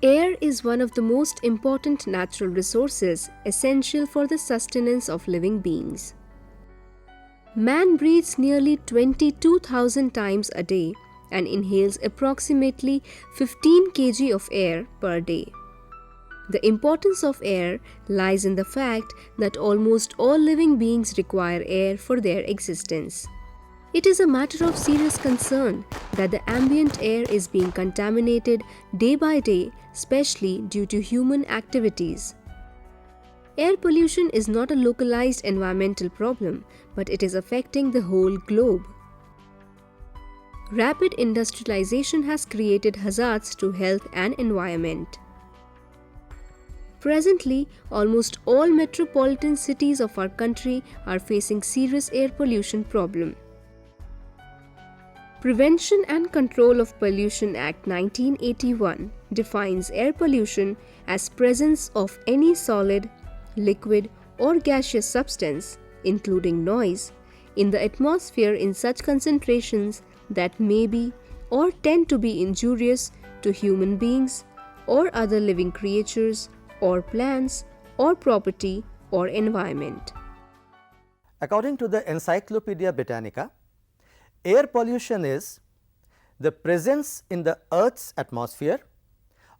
Air is one of the most important natural resources essential for the sustenance of living beings. Man breathes nearly 22,000 times a day and inhales approximately 15 kg of air per day. The importance of air lies in the fact that almost all living beings require air for their existence. It is a matter of serious concern that the ambient air is being contaminated day by day, especially due to human activities. Air pollution is not a localized environmental problem, but it is affecting the whole globe. Rapid industrialization has created hazards to health and environment. Presently, almost all metropolitan cities of our country are facing serious air pollution problem. Prevention and Control of Pollution Act 1981 defines air pollution as presence of any solid, liquid or gaseous substance, including noise, in the atmosphere in such concentrations that may be or tend to be injurious to human beings or other living creatures or plants or property or environment. According to the Encyclopedia Britannica, air pollution is the presence in the Earth's atmosphere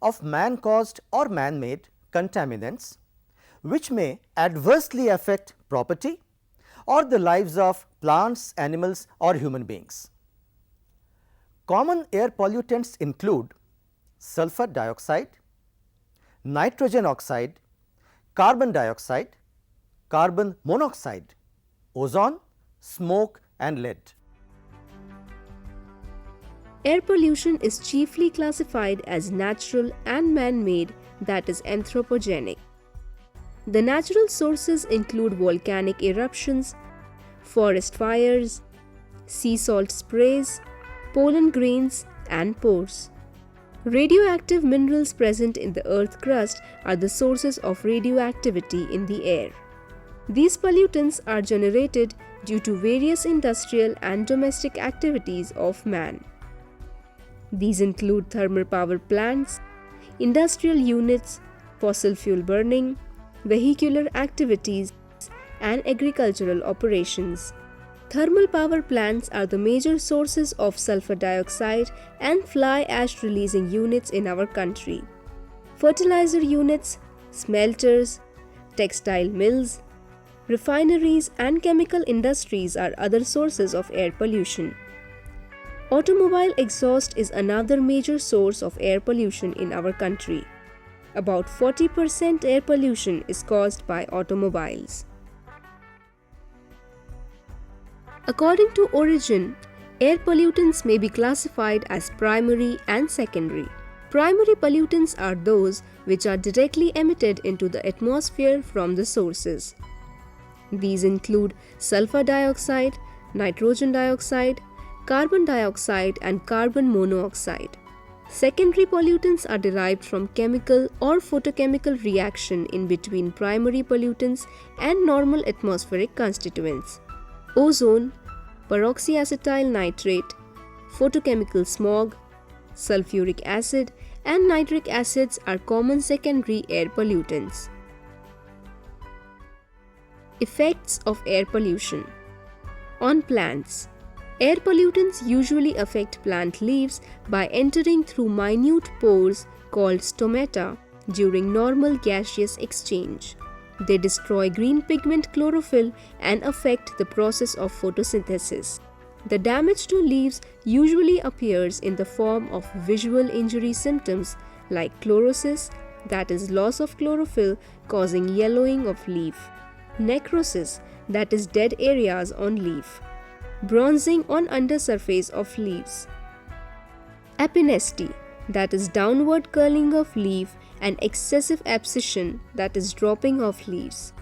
of man-caused or man-made contaminants which may adversely affect property or the lives of plants, animals or human beings. Common air pollutants include sulfur dioxide, nitrogen oxide, carbon dioxide, carbon monoxide, ozone, smoke and lead. Air pollution is chiefly classified as natural and man-made, that is anthropogenic. The natural sources include volcanic eruptions, forest fires, sea salt sprays, pollen grains and pores. Radioactive minerals present in the earth crust are the sources of radioactivity in the air. These pollutants are generated due to various industrial and domestic activities of man. These include thermal power plants, industrial units, fossil fuel burning, vehicular activities, and agricultural operations. Thermal power plants are the major sources of sulfur dioxide and fly ash releasing units in our country. Fertilizer units, smelters, textile mills, refineries, and chemical industries are other sources of air pollution. Automobile exhaust is another major source of air pollution in our country. About 40% air pollution is caused by automobiles. According to origin, air pollutants may be classified as primary and secondary. Primary pollutants are those which are directly emitted into the atmosphere from the sources. These include sulfur dioxide, nitrogen dioxide, carbon dioxide and carbon monoxide. Secondary pollutants are derived from chemical or photochemical reaction in between primary pollutants and normal atmospheric constituents. Ozone, peroxyacetyl nitrate, photochemical smog, sulfuric acid and nitric acids are common secondary air pollutants. Effects of air pollution on plants. Air pollutants usually affect plant leaves by entering through minute pores called stomata during normal gaseous exchange. They destroy green pigment chlorophyll and affect the process of photosynthesis. The damage to leaves usually appears in the form of visual injury symptoms like chlorosis, that is loss of chlorophyll causing yellowing of leaf, necrosis, that is dead areas on leaf, bronzing on undersurface of leaves, apinesty, that is downward curling of leaf, and excessive abscission, that is dropping of leaves.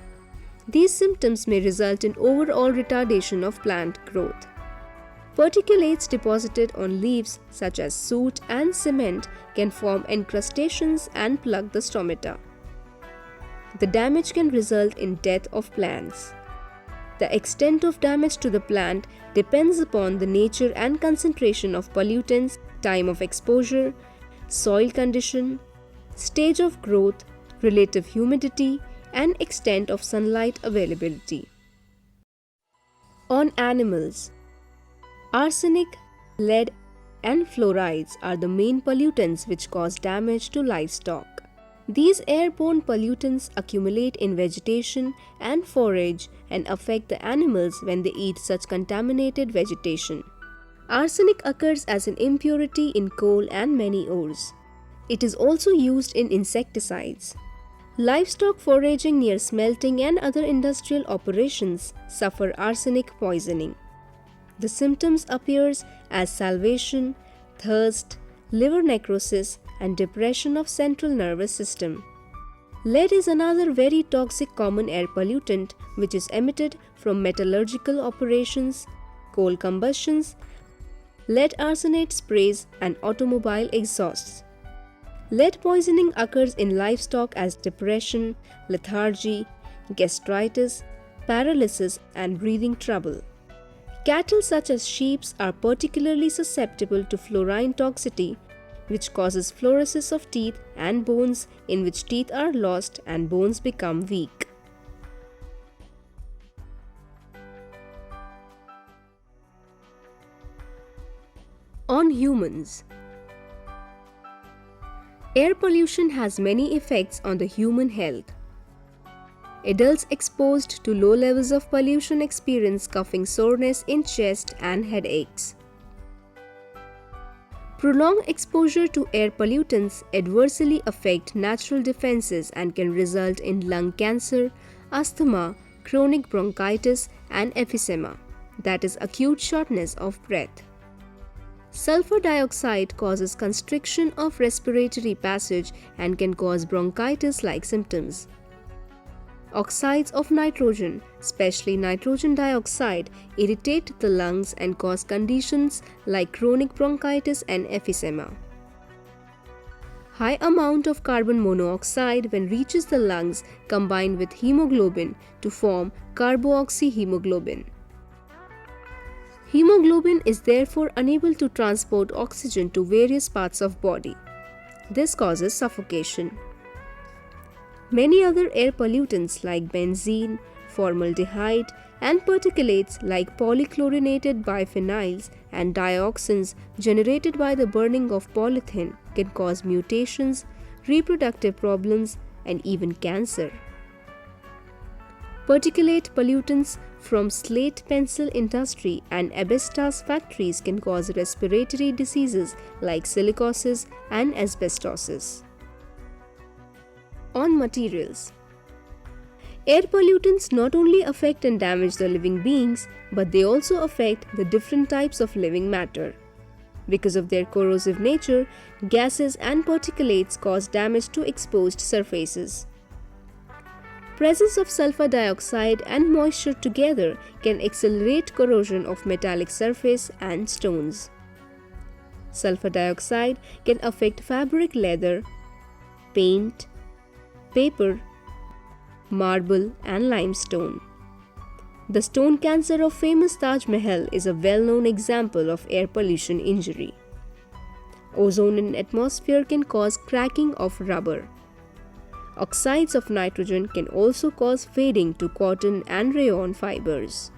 These symptoms may result in overall retardation of plant growth. Particulates deposited on leaves such as soot and cement can form encrustations and plug the stomata. The damage can result in death of plants. The extent of damage to the plant depends upon the nature and concentration of pollutants, time of exposure, soil condition, stage of growth, relative humidity, and extent of sunlight availability. On animals, arsenic, lead, and fluorides are the main pollutants which cause damage to livestock. These airborne pollutants accumulate in vegetation and forage and affect the animals when they eat such contaminated vegetation. Arsenic occurs as an impurity in coal and many ores. It is also used in insecticides. Livestock foraging near smelting and other industrial operations suffer arsenic poisoning. The symptoms appears as salivation, thirst, liver necrosis, and depression of central nervous system. Lead is another very toxic common air pollutant which is emitted from metallurgical operations, coal combustions, lead arsenate sprays, and automobile exhausts. Lead poisoning occurs in livestock as depression, lethargy, gastritis, paralysis, and breathing trouble. Cattle such as sheep are particularly susceptible to fluorine toxicity, which causes fluorosis of teeth and bones, in which teeth are lost and bones become weak. On humans, air pollution has many effects on the human health. Adults exposed to low levels of pollution experience coughing soreness in chest and headaches. Prolonged exposure to air pollutants adversely affect natural defenses and can result in lung cancer, asthma, chronic bronchitis, and emphysema, that is acute shortness of breath. Sulfur dioxide causes constriction of respiratory passage and can cause bronchitis-like symptoms. Oxides of nitrogen, especially nitrogen dioxide, irritate the lungs and cause conditions like chronic bronchitis and emphysema. High amount of carbon monoxide when reaches the lungs combine with hemoglobin to form carboxyhemoglobin. Hemoglobin is therefore unable to transport oxygen to various parts of body. This causes suffocation. Many other air pollutants like benzene, formaldehyde, and particulates like polychlorinated biphenyls and dioxins generated by the burning of polythene can cause mutations, reproductive problems, and even cancer. Particulate pollutants from slate pencil industry and asbestos factories can cause respiratory diseases like silicosis and asbestosis. On materials, air pollutants not only affect and damage the living beings, but they also affect the different types of living matter. Because of their corrosive nature, gases and particulates cause damage to exposed surfaces. Presence of sulfur dioxide and moisture together can accelerate corrosion of metallic surface and stones. Sulfur dioxide can affect fabric leather, paint, paper, marble, and limestone. The stone cancer of famous Taj Mahal is a well-known example of air pollution injury. Ozone in atmosphere can cause cracking of rubber. Oxides of nitrogen can also cause fading to cotton and rayon fibers.